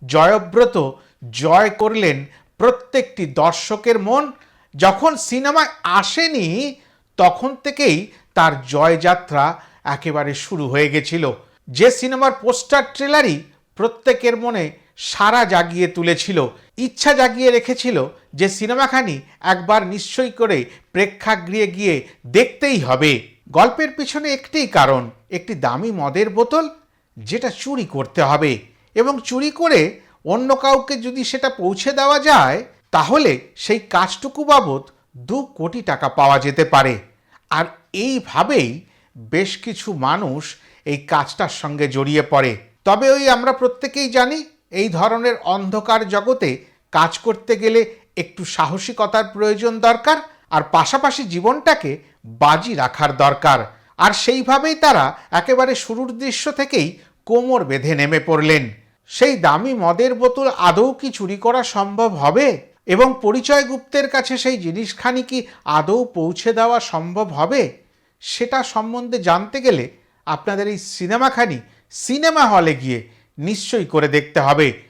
জয়ব্রত জয় করলেন প্রত্যেকটি দর্শকের মন। যখন সিনেমায় আসেনি তখন থেকেই তার জয়যাত্রা একেবারে শুরু হয়ে গেছিল। যে সিনেমার পোস্টার ট্রেলারই প্রত্যেকের মনে সাড়া জাগিয়ে তুলেছিল, ইচ্ছা জাগিয়ে রেখেছিল যে সিনেমাখানি একবার নিশ্চয়ই করে প্রেক্ষাগৃহে গিয়ে দেখতেই হবে। গল্পের পিছনে একটিই কারণ, একটি দামি মদের বোতল যেটা চুরি করতে হবে, এবং চুরি করে অন্য কাউকে যদি সেটা পৌঁছে দেওয়া যায় তাহলে সেই কাজটুকু বাবদ 2 কোটি টাকা পাওয়া যেতে পারে। আর এইভাবেই বেশ কিছু মানুষ এই কাজটার সঙ্গে জড়িয়ে পড়ে। তবে আমরা প্রত্যেকেই জানি এই ধরনের অন্ধকার জগতে কাজ করতে গেলে একটু সাহসিকতার প্রয়োজন দরকার, আর পাশাপাশি জীবনটাকে বাজি রাখার দরকার। আর সেইভাবেই তারা একেবারে শুরুর দৃশ্য থেকেই কোমর বেঁধে নেমে পড়লেন। সেই দামি মদের বোতল আদৌ কি চুরি করা সম্ভব হবে, এবং পরিচয় গুপ্তের কাছে সেই জিনিসখানি কি আদৌ পৌঁছে দেওয়া সম্ভব হবে, সেটা সম্বন্ধে জানতে গেলে আপনাদের এই সিনেমাখানি সিনেমা হলে গিয়ে নিশ্চয়ই করে দেখতে হবে।